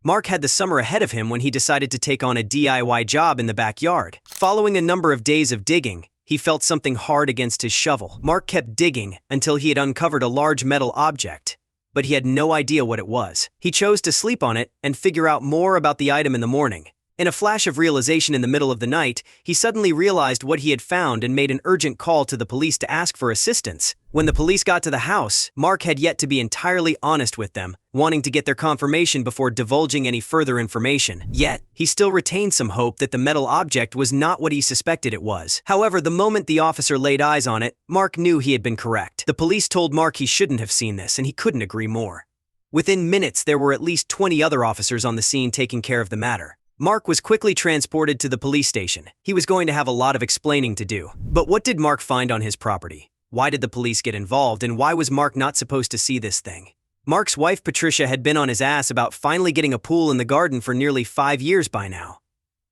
Mark had the summer ahead of him when he decided to take on a DIY job in the backyard. Following a number of days of digging, he felt something hard against his shovel. Mark kept digging until he had uncovered a large metal object, but he had no idea what it was. He chose to sleep on it and figure out more about the item in the morning. In a flash of realization in the middle of the night, he suddenly realized what he had found and made an urgent call to the police to ask for assistance. When the police got to the house, Mark had yet to be entirely honest with them, wanting to get their confirmation before divulging any further information. Yet, he still retained some hope that the metal object was not what he suspected it was. However, the moment the officer laid eyes on it, Mark knew he had been correct. The police told Mark he shouldn't have seen this, and he couldn't agree more. Within minutes, there were at least 20 other officers on the scene taking care of the matter. Mark was quickly transported to the police station. He was going to have a lot of explaining to do. But what did Mark find on his property? Why did the police get involved, and why was Mark not supposed to see this thing? Mark's wife Patricia had been on his ass about finally getting a pool in the garden for nearly 5 years by now.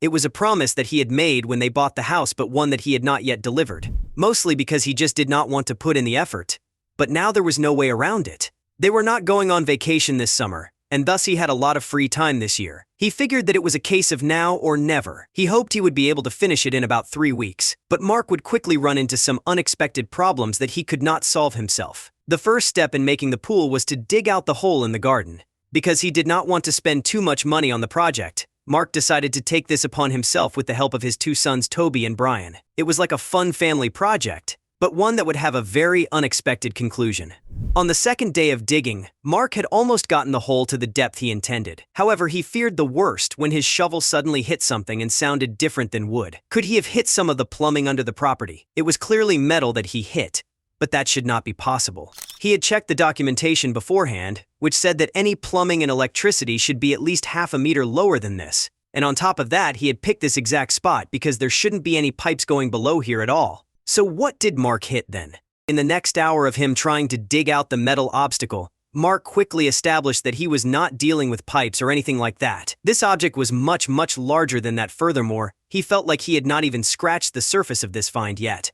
It was a promise that he had made when they bought the house, but one that he had not yet delivered. Mostly because he just did not want to put in the effort. But now there was no way around it. They were not going on vacation this summer, and thus he had a lot of free time this year. He figured that it was a case of now or never. He hoped he would be able to finish it in about 3 weeks. But Mark would quickly run into some unexpected problems that he could not solve himself. The first step in making the pool was to dig out the hole in the garden. Because he did not want to spend too much money on the project, Mark decided to take this upon himself with the help of his 2 sons Toby and Brian. It was like a fun family project, but one that would have a very unexpected conclusion. On the second day of digging, Mark had almost gotten the hole to the depth he intended. However, he feared the worst when his shovel suddenly hit something and sounded different than wood. Could he have hit some of the plumbing under the property? It was clearly metal that he hit, but that should not be possible. He had checked the documentation beforehand, which said that any plumbing and electricity should be at least half a meter lower than this. And on top of that, he had picked this exact spot because there shouldn't be any pipes going below here at all. So what did Mark hit then? In the next hour of him trying to dig out the metal obstacle, Mark quickly established that he was not dealing with pipes or anything like that. This object was much, much larger than that. Furthermore, he felt like he had not even scratched the surface of this find yet.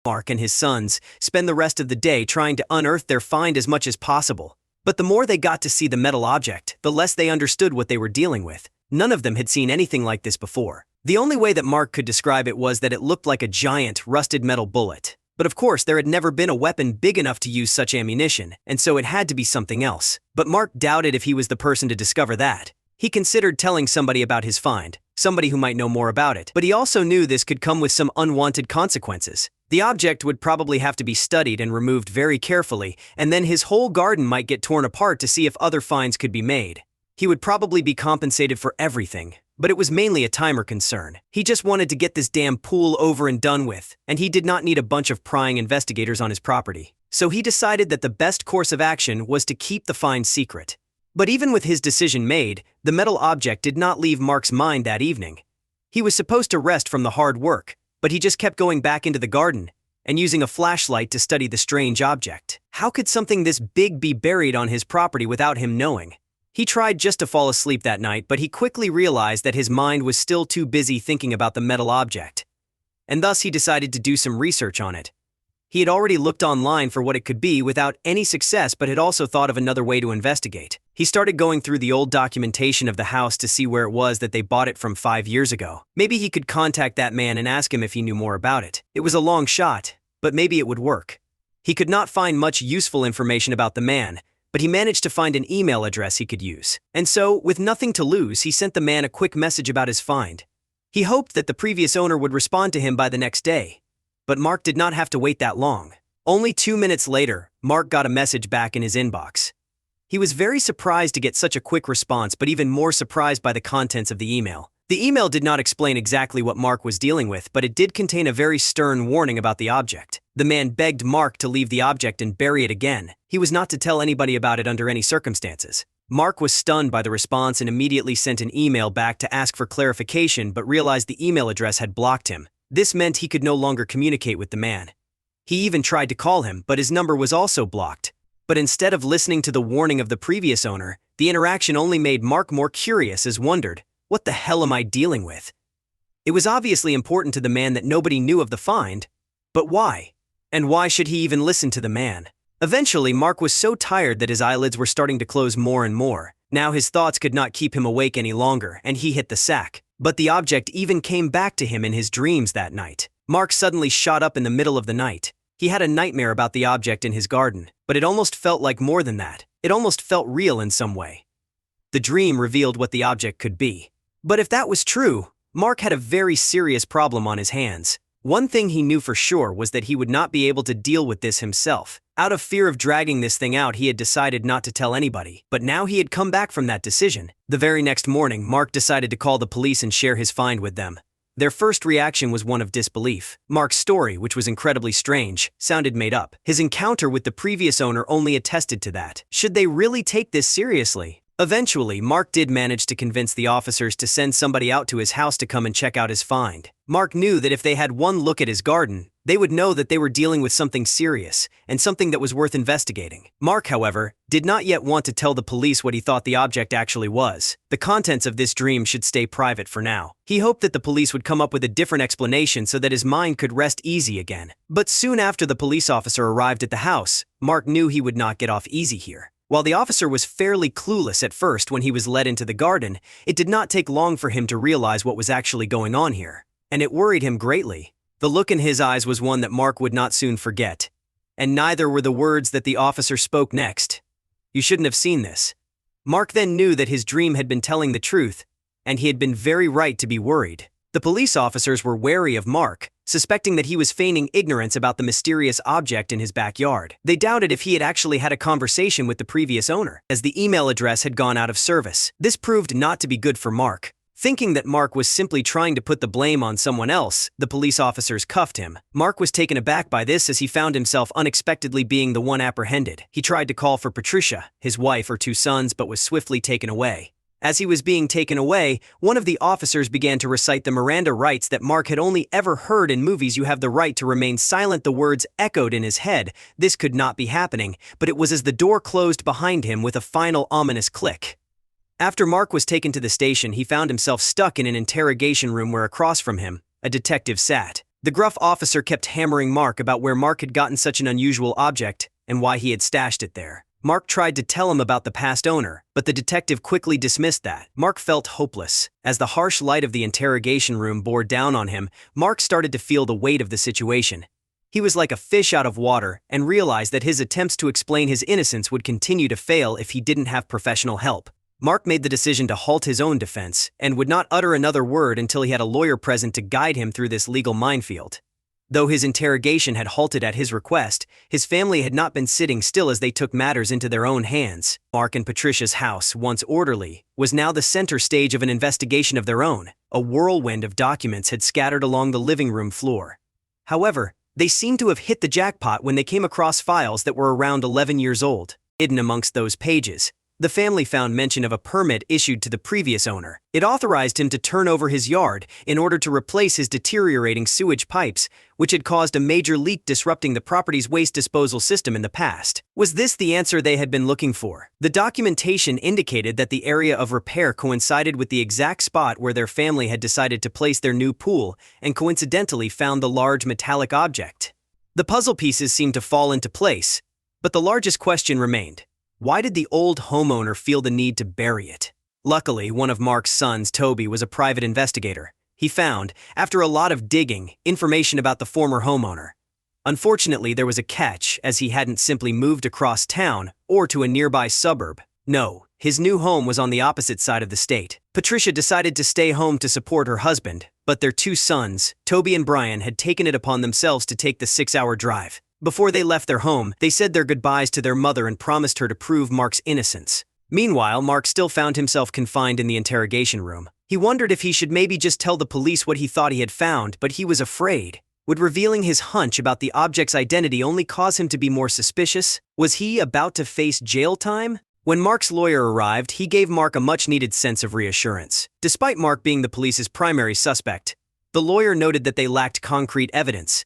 Mark and his sons spend the rest of the day trying to unearth their find as much as possible. But the more they got to see the metal object, the less they understood what they were dealing with. None of them had seen anything like this before. The only way that Mark could describe it was that it looked like a giant, rusted metal bullet. But of course, there had never been a weapon big enough to use such ammunition, and so it had to be something else. But Mark doubted if he was the person to discover that. He considered telling somebody about his find, somebody who might know more about it. But he also knew this could come with some unwanted consequences. The object would probably have to be studied and removed very carefully, and then his whole garden might get torn apart to see if other finds could be made. He would probably be compensated for everything, but it was mainly a timer concern. He just wanted to get this damn pool over and done with, and he did not need a bunch of prying investigators on his property. So he decided that the best course of action was to keep the find secret. But even with his decision made, the metal object did not leave Mark's mind that evening. He was supposed to rest from the hard work, but he just kept going back into the garden and using a flashlight to study the strange object. How could something this big be buried on his property without him knowing? He tried just to fall asleep that night, but he quickly realized that his mind was still too busy thinking about the metal object. And thus he decided to do some research on it. He had already looked online for what it could be without any success, but had also thought of another way to investigate. He started going through the old documentation of the house to see where it was that they bought it from 5 years ago. Maybe he could contact that man and ask him if he knew more about it. It was a long shot, but maybe it would work. He could not find much useful information about the man, but he managed to find an email address he could use. And so, with nothing to lose, he sent the man a quick message about his find. He hoped that the previous owner would respond to him by the next day. But Mark did not have to wait that long. Only 2 minutes later, Mark got a message back in his inbox. He was very surprised to get such a quick response, but even more surprised by the contents of the email. The email did not explain exactly what Mark was dealing with, but it did contain a very stern warning about the object. The man begged Mark to leave the object and bury it again. He was not to tell anybody about it under any circumstances. Mark was stunned by the response and immediately sent an email back to ask for clarification, but realized the email address had blocked him. This meant he could no longer communicate with the man. He even tried to call him, but his number was also blocked. But instead of listening to the warning of the previous owner, the interaction only made Mark more curious, as wondered, what the hell am I dealing with? It was obviously important to the man that nobody knew of the find, but why? And why should he even listen to the man? Eventually, Mark was so tired that his eyelids were starting to close more and more, Now his thoughts could not keep him awake any longer, and he hit the sack. But the object even came back to him in his dreams that night. Mark suddenly shot up in the middle of the night. He had a nightmare about the object in his garden, but it almost felt like more than that. It almost felt real in some way. The dream revealed what the object could be. But if that was true, Mark had a very serious problem on his hands. One thing he knew for sure was that he would not be able to deal with this himself. Out of fear of dragging this thing out, he had decided not to tell anybody. But now he had come back from that decision. The very next morning, Mark decided to call the police and share his find with them. Their first reaction was one of disbelief. Mark's story, which was incredibly strange, sounded made up. His encounter with the previous owner only attested to that. Should they really take this seriously? Eventually, Mark did manage to convince the officers to send somebody out to his house to come and check out his find. Mark knew that if they had one look at his garden, they would know that they were dealing with something serious and something that was worth investigating. Mark, however, did not yet want to tell the police what he thought the object actually was. The contents of this dream should stay private for now. He hoped that the police would come up with a different explanation so that his mind could rest easy again. But soon after the police officer arrived at the house, Mark knew he would not get off easy here. While the officer was fairly clueless at first when he was led into the garden, it did not take long for him to realize what was actually going on here. And it worried him greatly. The look in his eyes was one that Mark would not soon forget. And neither were the words that the officer spoke next. "You shouldn't have seen this." Mark then knew that his dream had been telling the truth, and he had been very right to be worried. The police officers were wary of Mark, suspecting that he was feigning ignorance about the mysterious object in his backyard. They doubted if he had actually had a conversation with the previous owner, as the email address had gone out of service. This proved not to be good for Mark. Thinking that Mark was simply trying to put the blame on someone else, the police officers cuffed him. Mark was taken aback by this as he found himself unexpectedly being the one apprehended. He tried to call for Patricia, his wife or 2 sons, but was swiftly taken away. As he was being taken away, one of the officers began to recite the Miranda rights that Mark had only ever heard in movies. "You have the right to remain silent." The words echoed in his head. This could not be happening, but it was as the door closed behind him with a final ominous click. After Mark was taken to the station, he found himself stuck in an interrogation room where across from him, a detective sat. The gruff officer kept hammering Mark about where Mark had gotten such an unusual object and why he had stashed it there. Mark tried to tell him about the past owner, but the detective quickly dismissed that. Mark felt hopeless. As the harsh light of the interrogation room bore down on him, Mark started to feel the weight of the situation. He was like a fish out of water and realized that his attempts to explain his innocence would continue to fail if he didn't have professional help. Mark made the decision to halt his own defense and would not utter another word until he had a lawyer present to guide him through this legal minefield. Though his interrogation had halted at his request, his family had not been sitting still as they took matters into their own hands. Mark and Patricia's house, once orderly, was now the center stage of an investigation of their own. A whirlwind of documents had scattered along the living room floor. However, they seemed to have hit the jackpot when they came across files that were around 11 years old. Hidden amongst those pages, the family found mention of a permit issued to the previous owner. It authorized him to turn over his yard in order to replace his deteriorating sewage pipes, which had caused a major leak disrupting the property's waste disposal system in the past. Was this the answer they had been looking for? The documentation indicated that the area of repair coincided with the exact spot where their family had decided to place their new pool and coincidentally found the large metallic object. The puzzle pieces seemed to fall into place, but the largest question remained. Why did the old homeowner feel the need to bury it? Luckily, one of Mark's sons, Toby, was a private investigator. He found, after a lot of digging, information about the former homeowner. Unfortunately, there was a catch, as he hadn't simply moved across town or to a nearby suburb. No, his new home was on the opposite side of the state. Patricia decided to stay home to support her husband, but their 2 sons, Toby and Brian, had taken it upon themselves to take the 6-hour drive. Before they left their home, they said their goodbyes to their mother and promised her to prove Mark's innocence. Meanwhile, Mark still found himself confined in the interrogation room. He wondered if he should maybe just tell the police what he thought he had found, but he was afraid. Would revealing his hunch about the object's identity only cause him to be more suspicious? Was he about to face jail time? When Mark's lawyer arrived, he gave Mark a much-needed sense of reassurance. Despite Mark being the police's primary suspect, the lawyer noted that they lacked concrete evidence.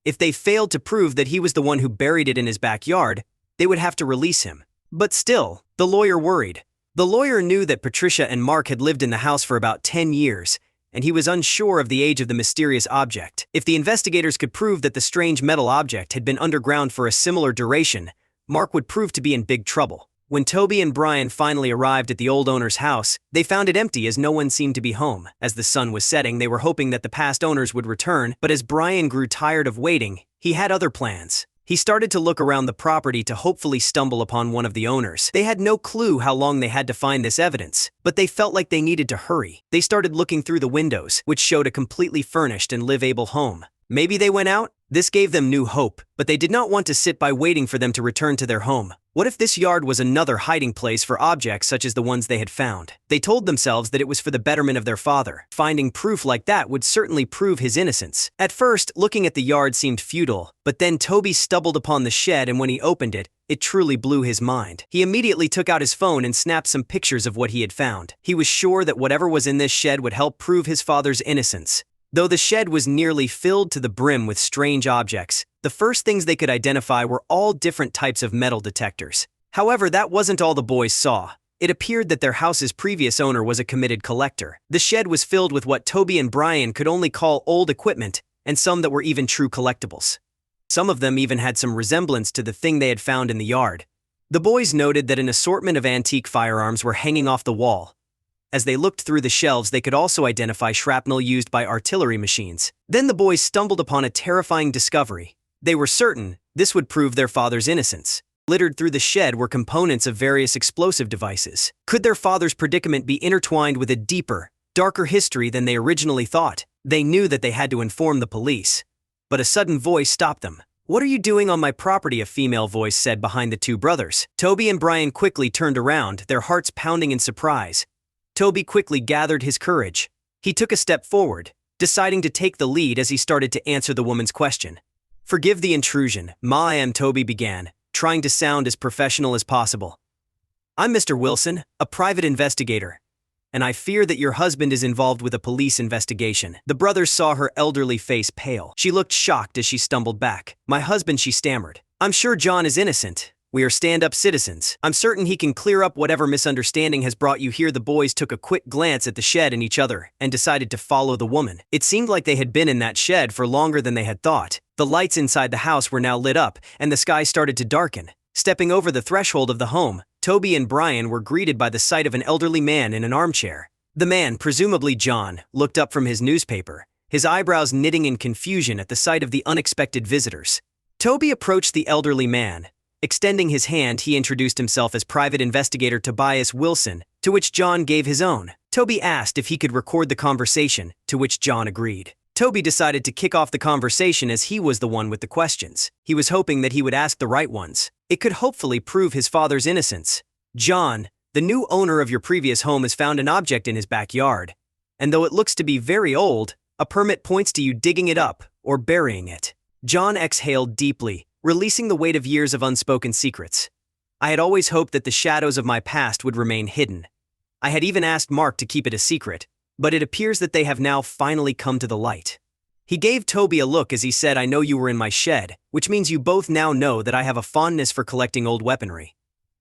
If they failed to prove that he was the one who buried it in his backyard, they would have to release him. But still, the lawyer worried. The lawyer knew that Patricia and Mark had lived in the house for about 10 years, and he was unsure of the age of the mysterious object. If the investigators could prove that the strange metal object had been underground for a similar duration, Mark would prove to be in big trouble. When Toby and Brian finally arrived at the old owner's house, they found it empty as no one seemed to be home. As the sun was setting, they were hoping that the past owners would return, but as Brian grew tired of waiting, he had other plans. He started to look around the property to hopefully stumble upon one of the owners. They had no clue how long they had to find this evidence, but they felt like they needed to hurry. They started looking through the windows, which showed a completely furnished and live-able home. Maybe they went out? This gave them new hope, but they did not want to sit by waiting for them to return to their home. What if this yard was another hiding place for objects such as the ones they had found? They told themselves that it was for the betterment of their father. Finding proof like that would certainly prove his innocence. At first, looking at the yard seemed futile, but then Toby stumbled upon the shed, and when he opened it, it truly blew his mind. He immediately took out his phone and snapped some pictures of what he had found. He was sure that whatever was in this shed would help prove his father's innocence. Though the shed was nearly filled to the brim with strange objects, the first things they could identify were all different types of metal detectors. However, that wasn't all the boys saw. It appeared that their house's previous owner was a committed collector. The shed was filled with what Toby and Brian could only call old equipment, and some that were even true collectibles. Some of them even had some resemblance to the thing they had found in the yard. The boys noted that an assortment of antique firearms were hanging off the wall. As they looked through the shelves, they could also identify shrapnel used by artillery machines. Then the boys stumbled upon a terrifying discovery. They were certain this would prove their father's innocence. Littered through the shed were components of various explosive devices. Could their father's predicament be intertwined with a deeper, darker history than they originally thought? They knew that they had to inform the police. But a sudden voice stopped them. "What are you doing on my property?" a female voice said behind the two brothers. Toby and Brian quickly turned around, their hearts pounding in surprise. Toby quickly gathered his courage. He took a step forward, deciding to take the lead as he started to answer the woman's question. "Forgive the intrusion, Ma," Toby began, trying to sound as professional as possible. "I'm Mr. Wilson, a private investigator, and I fear that your husband is involved with a police investigation." The brothers saw her elderly face pale. She looked shocked as she stumbled back. "My husband," she stammered. "I'm sure John is innocent. We are stand-up citizens. I'm certain he can clear up whatever misunderstanding has brought you here." The boys took a quick glance at the shed and each other and decided to follow the woman. It seemed like they had been in that shed for longer than they had thought. The lights inside the house were now lit up, and the sky started to darken. Stepping over the threshold of the home, Toby and Brian were greeted by the sight of an elderly man in an armchair. The man, presumably John, looked up from his newspaper, his eyebrows knitting in confusion at the sight of the unexpected visitors. Toby approached the elderly man. Extending his hand, he introduced himself as Private Investigator Tobias Wilson, to which John gave his own. Toby asked if he could record the conversation, to which John agreed. Toby decided to kick off the conversation as he was the one with the questions. He was hoping that he would ask the right ones. It could hopefully prove his father's innocence. "John, the new owner of your previous home has found an object in his backyard, and though it looks to be very old, a permit points to you digging it up or burying it." John exhaled deeply, releasing the weight of years of unspoken secrets. "I had always hoped that the shadows of my past would remain hidden. I had even asked Mark to keep it a secret, but it appears that they have now finally come to the light." He gave Toby a look as he said, "I know you were in my shed, which means you both now know that I have a fondness for collecting old weaponry.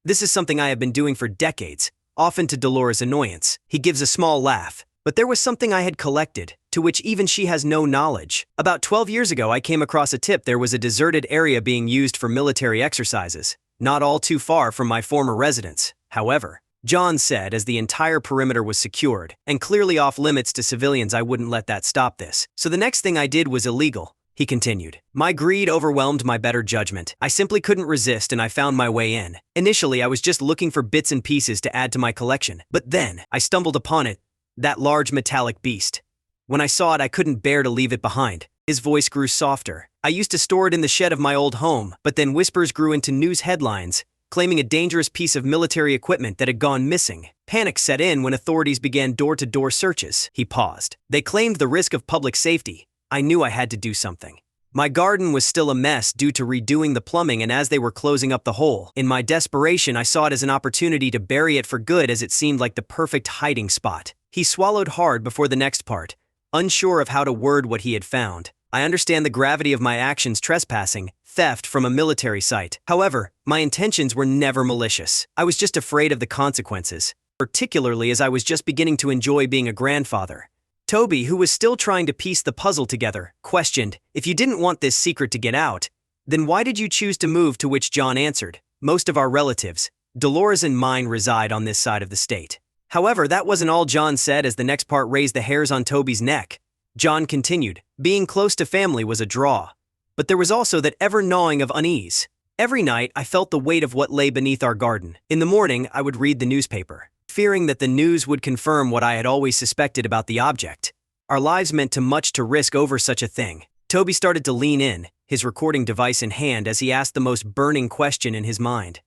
This is something I have been doing for decades, often to Dolores' annoyance." He gives a small laugh. "But there was something I had collected, to which even she has no knowledge. About 12 years ago, I came across a tip there was a deserted area being used for military exercises, not all too far from my former residence. However," John said as the entire perimeter was secured, and clearly off limits to civilians, "I wouldn't let that stop this. So the next thing I did was illegal," he continued. "My greed overwhelmed my better judgment. I simply couldn't resist and I found my way in. Initially, I was just looking for bits and pieces to add to my collection, but then I stumbled upon it, that large metallic beast. When I saw it, I couldn't bear to leave it behind." His voice grew softer. "I used to store it in the shed of my old home, but then whispers grew into news headlines, claiming a dangerous piece of military equipment that had gone missing. Panic set in when authorities began door-to-door searches." He paused. "They claimed the risk of public safety. I knew I had to do something. My garden was still a mess due to redoing the plumbing, and as they were closing up the hole, in my desperation I saw it as an opportunity to bury it for good, as it seemed like the perfect hiding spot." He swallowed hard before the next part, unsure of how to word what he had found. "I understand the gravity of my actions: trespassing, theft from a military site. However, my intentions were never malicious. I was just afraid of the consequences, particularly as I was just beginning to enjoy being a grandfather." Toby, who was still trying to piece the puzzle together, questioned, "If you didn't want this secret to get out, then why did you choose to move?" To which John answered, "Most of our relatives, Dolores and mine reside on this side of the state. However, that wasn't all John said, as the next part raised the hairs on Toby's neck. John continued, being close to family was a draw. But there was also that ever-gnawing of unease. Every night, I felt the weight of what lay beneath our garden. In the morning, I would read the newspaper, fearing that the news would confirm what I had always suspected about the object. Our lives meant too much to risk over such a thing. Toby started to lean in, his recording device in hand, as he asked the most burning question in his mind.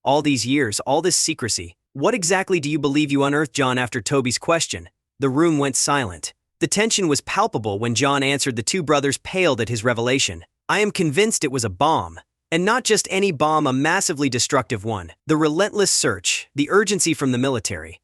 All these years, all this secrecy, what exactly do you believe you unearthed, John? After Toby's question, the room went silent. The tension was palpable when John answered. The two brothers paled at his revelation. I am convinced it was a bomb. And not just any bomb, a massively destructive one. The relentless search, the urgency from the military.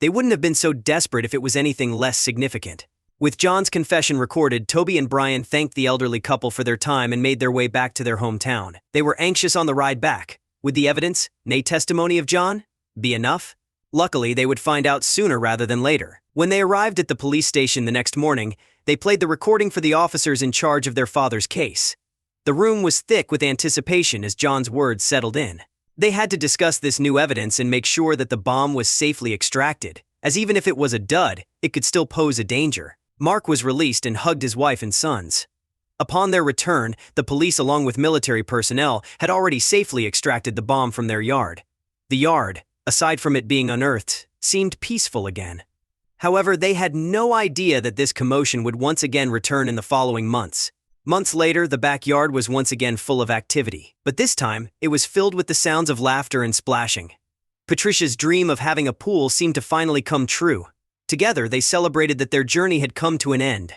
They wouldn't have been so desperate if it was anything less significant. With John's confession recorded, Toby and Brian thanked the elderly couple for their time and made their way back to their hometown. They were anxious on the ride back. Would the evidence, nay testimony of John, be enough? Luckily, they would find out sooner rather than later. When they arrived at the police station the next morning, they played the recording for the officers in charge of their father's case. The room was thick with anticipation as John's words settled in. They had to discuss this new evidence and make sure that the bomb was safely extracted, as even if it was a dud, it could still pose a danger. Mark was released and hugged his wife and sons. Upon their return, the police, along with military personnel, had already safely extracted the bomb from their yard. The yard, aside from it being unearthed, seemed peaceful again. However, they had no idea that this commotion would once again return in the following months. Months later, the backyard was once again full of activity, but this time, it was filled with the sounds of laughter and splashing. Patricia's dream of having a pool seemed to finally come true. Together, they celebrated that their journey had come to an end.